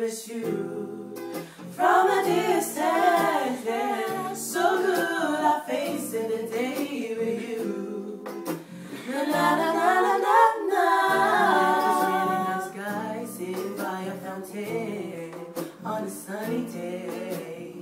notice you from a distance. Yeah, so good I face it a day with you. Na na na na na na. This really nice guy sitting by a fountain on a sunny day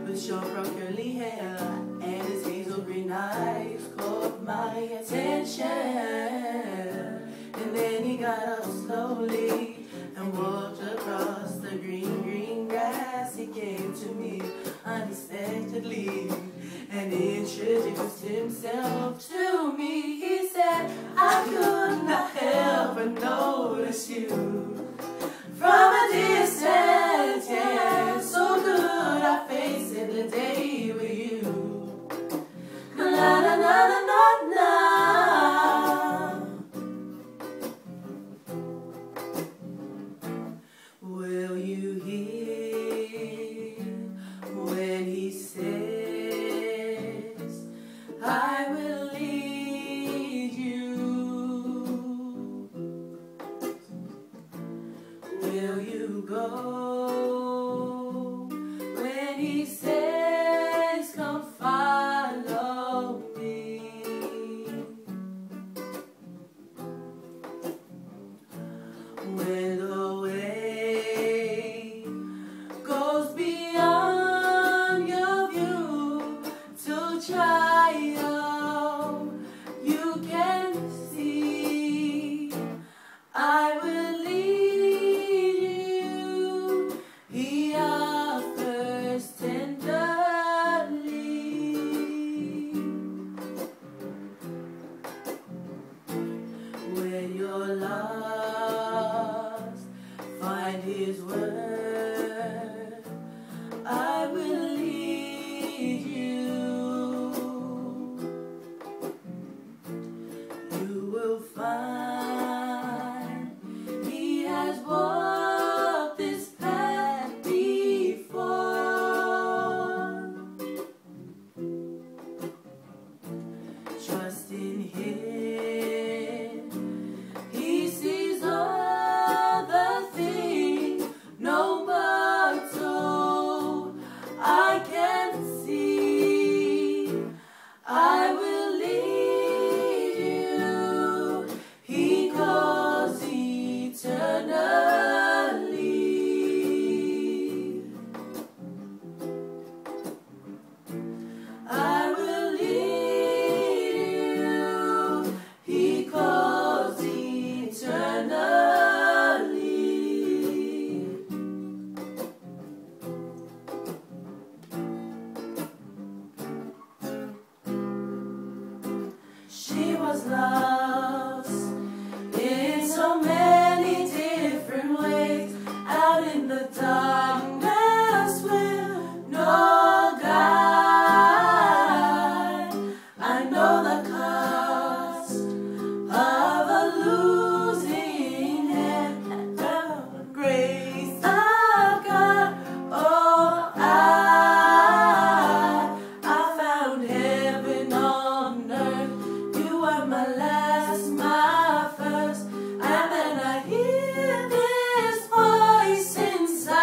with short brown curly hair and his hazel green eyes caught my attention. And then he got up slowly and walked across the green, green grass. He came to me unexpectedly and introduced himself to me. He said, I could not help but notice you from a distance. Yeah, so good I face it the day with you. Na na na na na na. Will you hear when he says, I will lead you? Will you go when he says, come follow me? When the way goes beyond your view to triumph, you can see I will lead you. He offers tenderly. When you're lost, find his word, I will lead you. You will find he has walked this path before. Trust in him, he sees all the things no mortal I can see. I will lead you, he calls eternally. I will lead you, he calls eternally. She was lost in so many different ways, out in the darkness with no guide. I know the cost of a losing hand and the grace of God. Oh, I found heaven on earth. You are my last, my first, and then I hear this voice inside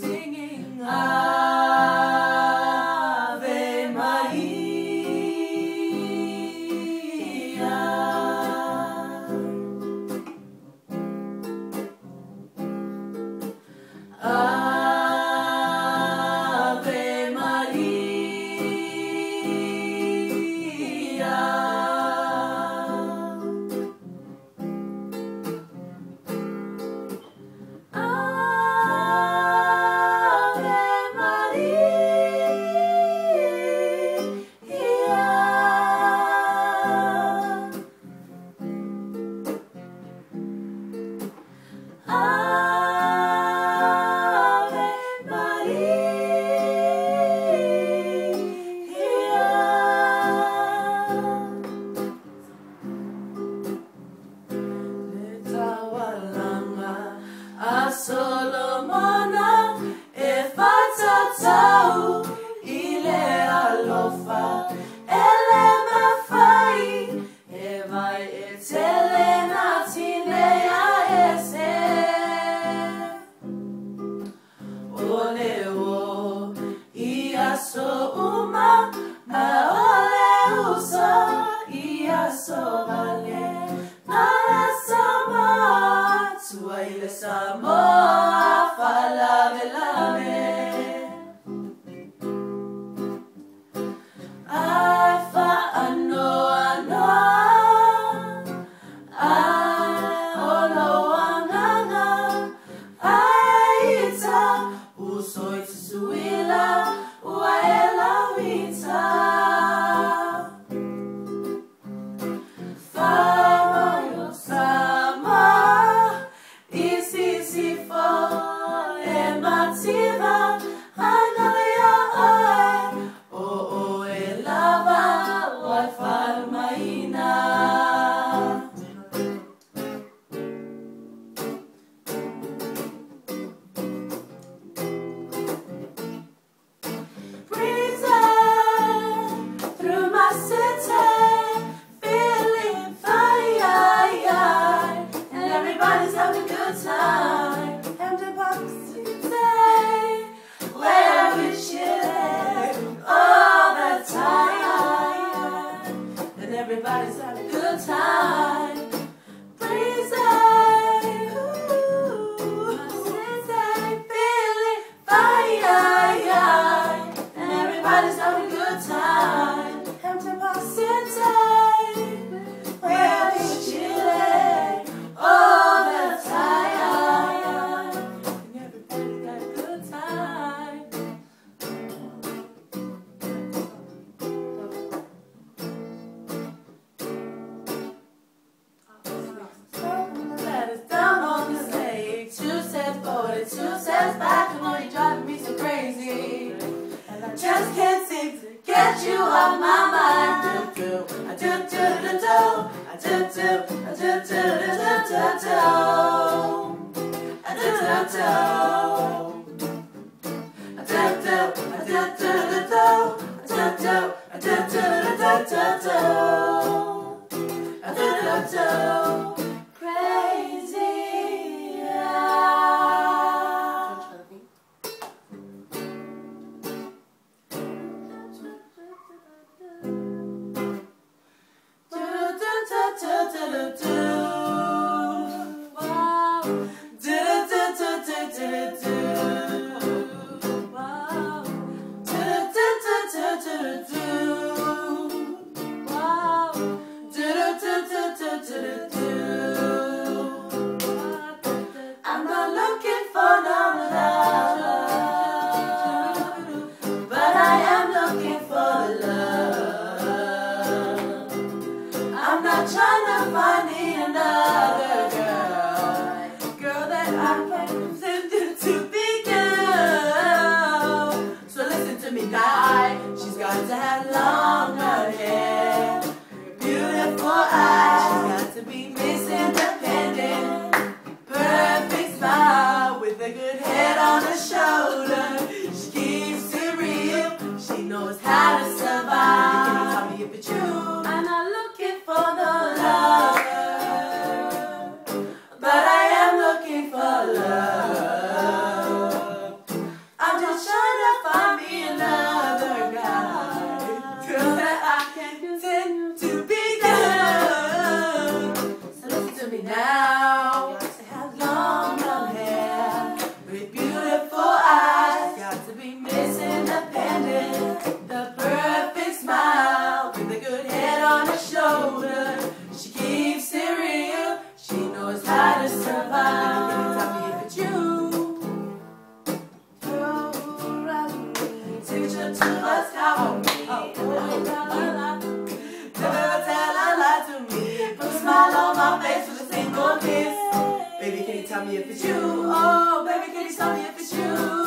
singing Ave Maria. Ave Maria. Ave Solomona efatatau ile alofa ele mafai evai etele natine ya ese. I'm not looking for no love, but I am looking for love. I'm not trying to find me another girl that I can pretend to be girl. So listen to me now. She's got to have long hair, beautiful eyes. She's got to be Miss Independent, perfect smile with a good head on her shoulder. She keeps it real. She knows how to survive. Can you tell me if it's true? I'm not looking for no lover, but I am looking for love. I'm just trying to find me another guy, girl that I can pretend to be girl. So listen to me now. Got to have long hair with beautiful eyes. Got to be Miss Independent, the perfect smile with a good head on her shoulder. She keeps it real. She knows how to survive. Can you tell me if it's you? Teach her to us how me. Never tell a lie to me. Put a smile on my face with a single kiss. Baby, can you tell me if it's you? Oh, baby, can you tell me if it's you?